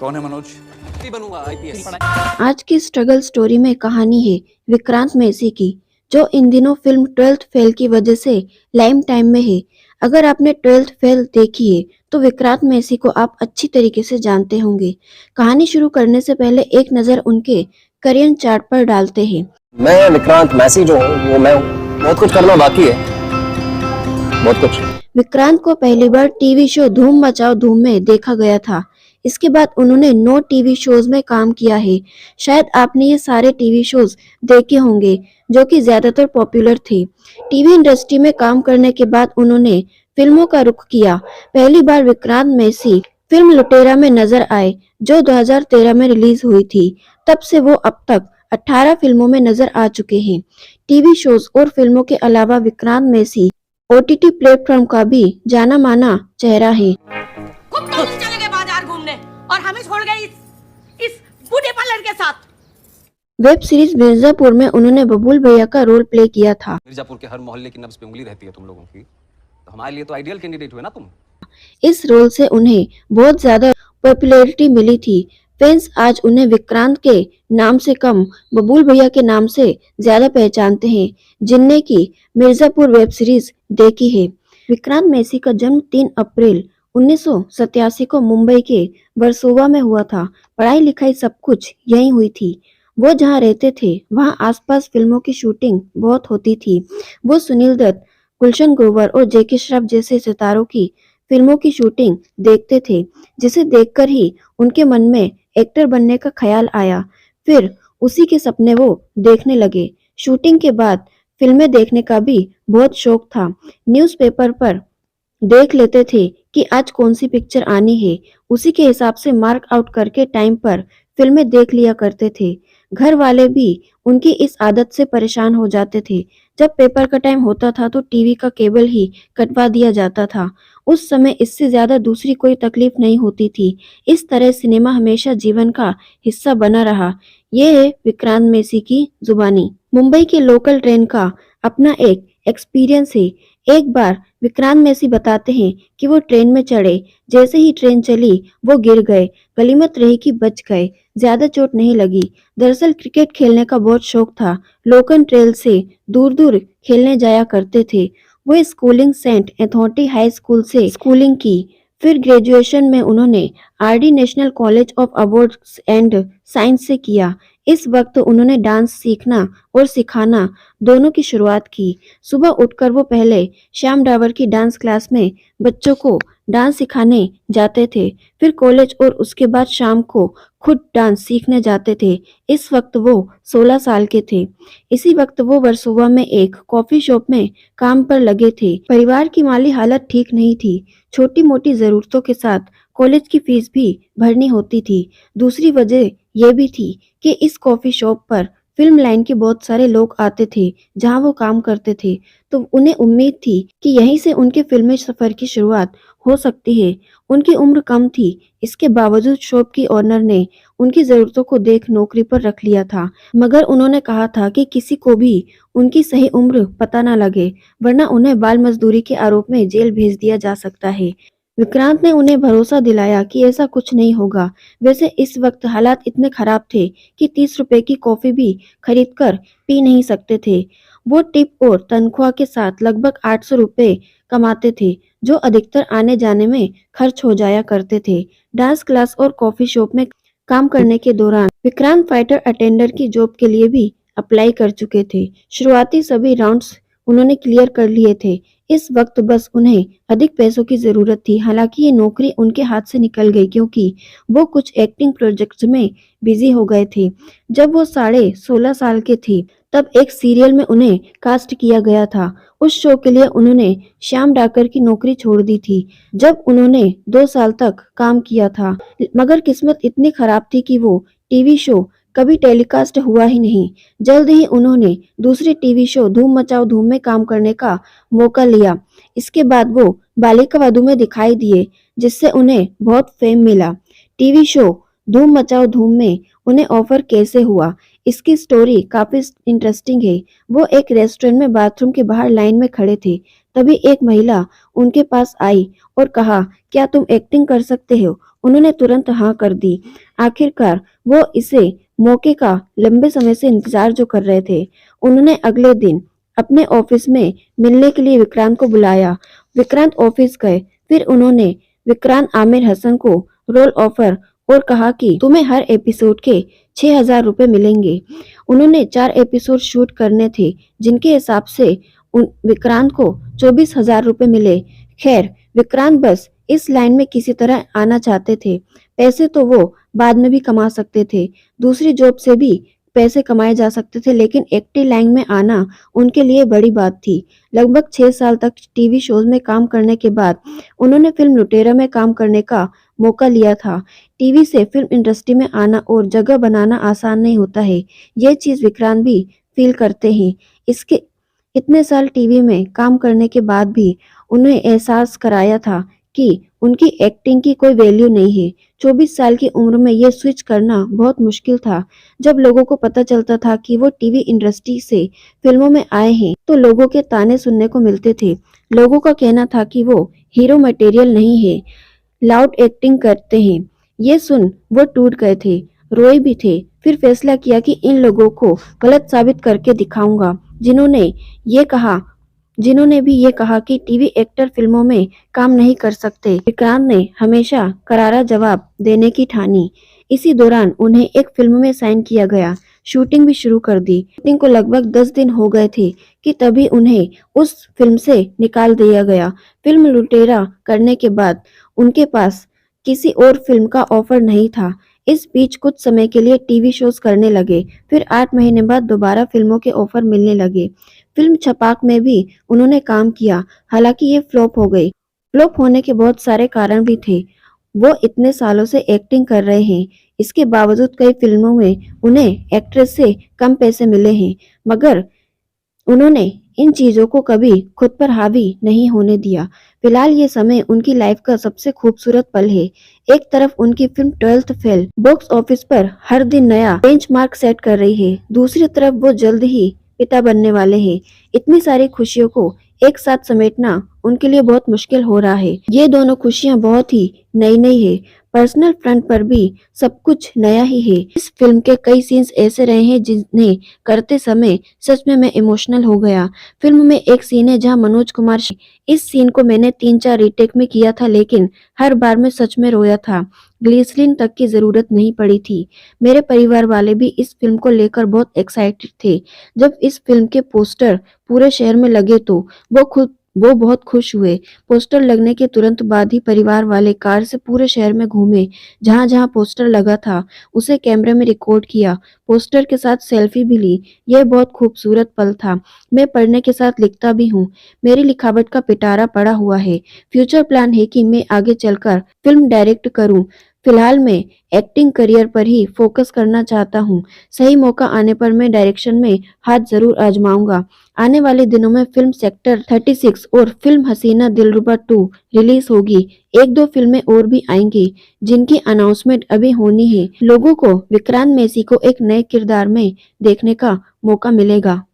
कौन है मनोज? बनूंगा आईपीएस। आज की स्ट्रगल स्टोरी में कहानी है विक्रांत मैसी की, जो इन दिनों फिल्म 12th फेल की वजह से लाइम टाइम में है। अगर आपने 12th फेल देखी है तो विक्रांत मैसी को आप अच्छी तरीके से जानते होंगे। कहानी शुरू करने से पहले एक नजर उनके करियर चार्ट पर डालते हैं। मैं विक्रांत मैसी जो हूँ वो मैं हूँ। बहुत कुछ करना बाकी है, बहुत कुछ। विक्रांत को पहली बार टीवी शो धूम मचाओ धूम में देखा गया था। इसके बाद उन्होंने 9 टीवी शोज में काम किया है। शायद आपने ये सारे टीवी शोज देखे होंगे जो कि ज्यादातर पॉपुलर थे। टीवी इंडस्ट्री में काम करने के बाद उन्होंने फिल्मों का रुख किया। पहली बार विक्रांत मैसी फिल्म लुटेरा में नजर आए जो 2013 में रिलीज हुई थी। तब से वो अब तक 18 फिल्मों में नजर आ चुके हैं। टीवी शोज और फिल्मों के अलावा विक्रांत मैसी ओटीटी प्लेटफॉर्म का भी जाना माना चेहरा है। कुत्तों से चले गए बाजार घूमने और हमें छोड़ गए इस बूढ़े पल्लर के साथ। वेब सीरीज मिर्जापुर में उन्होंने बबूल भैया का रोल प्ले किया था। मिर्जापुर के हर मोहल्ले की नब्ज पे उंगली रहती है तुम लोगों की, तो हमारे लिए तो आइडियल कैंडिडेट हुए ना तुम। इस रोल से उन्हें बहुत ज्यादा पॉपुलैरिटी मिली थी। फैंस आज उन्हें विक्रांत के नाम से कम बबूल भैया के नाम से ज्यादा पहचानते हैं, जिनने की मिर्जापुर वेब सीरीज देखी है। विक्रांत मैसी का जन्म 3 अप्रैल 1987 को मुंबई के वर्सोवा में हुआ था। पढ़ाई लिखाई सब कुछ यहीं हुई थी। वो जहाँ रहते थे वहाँ आसपास फिल्मों की शूटिंग बहुत होती थी। वो सुनील दत्त, गुलशन ग्रोवर और जैकी श्रॉफ जैसे सितारों की फिल्मों की शूटिंग देखते थे, जिसे देखकर ही उनके मन में एक्टर बनने का ख्याल आया। फिर उसी के सपने वो देखने लगे। शूटिंग के बाद फिल्में देखने का भी बहुत शौक था। न्यूज़पेपर पर देख लेते थे कि आज कौन सी पिक्चर आनी है, उसी के हिसाब से मार्क आउट करके टाइम पर फिल्में देख लिया करते थे। घर वाले भी उनकी इस आदत से परेशान हो जाते थे। जब पेपर का टाइम होता था तो टीवी का केबल ही कटवा दिया जाता था। उस समय इससे ज्यादा दूसरी कोई तकलीफ नहीं होती थी। इस तरह सिनेमा हमेशा जीवन का हिस्सा बना रहा। ये है विक्रांत मैसी की जुबानी। मुंबई के लोकल ट्रेन का अपना एक एक्सपीरियंस है। एक बार विक्रांत मैसी बताते हैं कि वो ट्रेन में चढ़े, जैसे ही ट्रेन चली वो गिर गए। गनीमत रही कि बच गए, ज्यादा चोट नहीं लगी। दरअसल क्रिकेट खेलने का बहुत शौक था। लोकल ट्रेल से दूर दूर खेलने जाया करते थे। वो स्कूलिंग सेंट एथॉनिक हाई स्कूल से स्कूलिंग की। फिर ग्रेजुएशन में उन्होंने RD national college of arts and science से किया। इस वक्त उन्होंने डांस सीखना और सिखाना दोनों की शुरुआत की। सुबह उठकर वो पहले श्याम डावर की डांस क्लास में बच्चों को डांस सिखाने जाते थे, फिर कॉलेज और उसके बाद शाम को खुद डांस सीखने जाते थे। इस वक्त वो 16 साल के थे। इसी वक्त वो वर्सोवा में एक कॉफी शॉप में काम पर लगे थे। परिवार की माली हालत ठीक नहीं थी। छोटी मोटी जरूरतों के साथ कॉलेज की फीस भी भरनी होती थी। दूसरी वजह यह भी थी कि इस कॉफी शॉप पर फिल्म लाइन के बहुत सारे लोग आते थे जहां वो काम करते थे, तो उन्हें उम्मीद थी कि यहीं से उनके फिल्मी सफर की शुरुआत हो सकती है। उनकी उम्र कम थी, इसके बावजूद शॉप की ओनर ने उनकी जरूरतों को देख नौकरी पर रख लिया था, मगर उन्होंने कहा था कि किसी को भी उनकी सही उम्र पता न लगे, वरना उन्हें बाल मजदूरी के आरोप में जेल भेज दिया जा सकता है। विक्रांत ने उन्हें भरोसा दिलाया कि ऐसा कुछ नहीं होगा। वैसे इस वक्त हालात इतने खराब थे कि 30 रुपए की कॉफी भी खरीदकर पी नहीं सकते थे। वो टिप और तनख्वाह के साथ लगभग 800 रुपए कमाते थे, जो अधिकतर आने जाने में खर्च हो जाया करते थे। डांस क्लास और कॉफी शॉप में काम करने के दौरान विक्रांत फाइटर अटेंडर की जॉब के लिए भी अप्लाई कर चुके थे। शुरुआती सभी राउंड्स उन्होंने क्लियर कर लिए थे। इस वक्त बस उन्हें अधिक पैसों की जरूरत थी। हालांकि ये नौकरी उनके हाथ से निकल गई क्योंकि वो कुछ एक्टिंग प्रोजेक्ट्स में बिजी हो गए थे। जब वो 16.5 साल के थे तब एक सीरियल में उन्हें कास्ट किया गया था। उस शो के लिए उन्होंने श्याम डाकर की नौकरी छोड़ दी थी, जब उन्होंने 2 साल तक काम किया था। मगर किस्मत इतनी खराब थी कि वो टीवी शो कभी टेलीकास्ट हुआ ही नहीं। जल्द ही उन्होंने दूसरे टीवी शो धूम मचाओ धूम में काम करने का मौका लिया। इसके बाद वो बालिका वधू में दिखाई दिए, जिससे उन्हें बहुत फेम मिला। टीवी शो धूम मचाओ धूम में उन्हें ऑफर कैसे हुआ, इसकी स्टोरी काफी इंटरेस्टिंग है। वो एक रेस्टोरेंट में बाथरूम के बाहर लाइन में खड़े थे तभी एक महिला उनके पास आई और कहा, क्या तुम एक्टिंग कर सकते हो? उन्होंने तुरंत हाँ कर दी। आखिरकार वो इसे मौके का लंबे समय से इंतजार जो कर रहे थे। उन्होंने अगले दिन अपने ऑफिस में मिलने के लिए विक्रांत को बुलाया। विक्रांत ऑफिस गए। फिर उन्होंने विक्रांत आमिर हसन को रोल ऑफर और कहा कि तुम्हें हर एपिसोड के 6,000 रुपए मिलेंगे। उन्होंने 4 एपिसोड शूट करने थे, जिनके हिसाब से विक्रांत को 24,000 रुपए मिले। खैर, विक्रांत बस इस लाइन में किसी तरह आना चाहते थे। पैसे तो वो बाद में भी कमा सकते थे, दूसरी जॉब से भी पैसे कमाए जा सकते थे, लेकिन एक्टिंग लाइन में आना उनके लिए बड़ी बात थी। लगभग 6 साल तक टीवी शोज में काम करने के बाद उन्होंने फिल्म लुटेरा में काम करने का मौका लिया था। टीवी से फिल्म इंडस्ट्री में आना और जगह बनाना आसान नहीं होता है, ये चीज विक्रांत भी फील करते हैं। इसके इतने साल टीवी में काम करने के बाद भी उन्हें एहसास कराया था कि उनकी एक्टिंग की कोई वैल्यू नहीं है। 24 साल की उम्र में ये स्विच करना बहुत मुश्किल था। जब लोगों को पता चलता था कि वो टीवी इंडस्ट्री से फिल्मों में आए हैं, तो लोगों के ताने सुनने को मिलते थे। लोगों का कहना था कि वो हीरो मटेरियल नहीं है, लाउड एक्टिंग करते हैं। ये सुन वो टूट गए थे, रोए भी थे। फिर फैसला किया कि इन लोगों को गलत साबित करके दिखाऊंगा, जिन्होंने भी ये कहा कि टीवी एक्टर फिल्मों में काम नहीं कर सकते। विक्रांत ने हमेशा करारा जवाब देने की ठानी। इसी दौरान उन्हें एक फिल्म में साइन किया गया। शूटिंग भी शुरू कर दी। शूटिंग को लगभग 10 दिन हो गए थे कि तभी उन्हें उस फिल्म से निकाल दिया गया। फिल्म लुटेरा करने के बाद उनके पास किसी और फिल्म का ऑफर नहीं था। इस बीच कुछ समय के लिए टीवी शोज करने लगे। फिर 8 महीने बाद दोबारा फिल्मों के ऑफर मिलने लगे। फिल्म छपाक में भी उन्होंने काम किया, हालांकि ये फ्लॉप हो गई। फ्लॉप होने के बहुत सारे कारण भी थे। वो इतने सालों से एक्टिंग कर रहे हैं, इसके बावजूद कई फिल्मों में उन्हें एक्ट्रेस से कम पैसे मिले हैं, मगर उन्होंने इन चीजों को कभी खुद पर हावी नहीं होने दिया। फिलहाल ये समय उनकी लाइफ का सबसे खूबसूरत पल है। एक तरफ उनकी film 12th fail box office पर हर दिन नया बेंचमार्क सेट कर रही है, दूसरी तरफ वो जल्द ही पिता बनने वाले हैं। इतनी सारी खुशियों को एक साथ समेटना उनके लिए बहुत मुश्किल हो रहा है। ये दोनों खुशियां बहुत ही नई नई है। पर्सनल फ्रंट पर भी सब कुछ नया ही है। इस फिल्म के कई सीन्स ऐसे रहे हैं जिन्हें करते समय सच में मैं इमोशनल हो गया। फिल्म में एक सीन है जहां मनोज कुमार, इस सीन को मैंने 3-4 रीटेक में किया था, लेकिन हर बार मैं सच में रोया था। ग्लिसरीन तक की जरूरत नहीं पड़ी थी। मेरे परिवार वाले भी इस फिल्म को लेकर बहुत एक्साइटेड थे। जब इस फिल्म के पोस्टर पूरे शहर में लगे तो वो बहुत खुश हुए। पोस्टर लगने के तुरंत बाद ही परिवार वाले कार से पूरे शहर में घूमे। जहां जहां पोस्टर लगा था उसे कैमरे में रिकॉर्ड किया। पोस्टर के साथ सेल्फी भी ली। यह बहुत खूबसूरत पल था। मैं पढ़ने के साथ लिखता भी हूँ। मेरी लिखावट का पिटारा पड़ा हुआ है। फ्यूचर प्लान है कि मैं आगे चलकर फिल्म डायरेक्ट करूँ। फिलहाल मैं एक्टिंग करियर पर ही फोकस करना चाहता हूँ। सही मौका आने पर मैं डायरेक्शन में हाथ जरूर आजमाऊंगा। आने वाले दिनों में फिल्म सेक्टर 36 और फिल्म हसीना दिलरुबा 2 रिलीज होगी। 1-2 फिल्में और भी आएंगी जिनकी अनाउंसमेंट अभी होनी है। लोगों को विक्रांत मैसी को एक नए किरदार में देखने का मौका मिलेगा।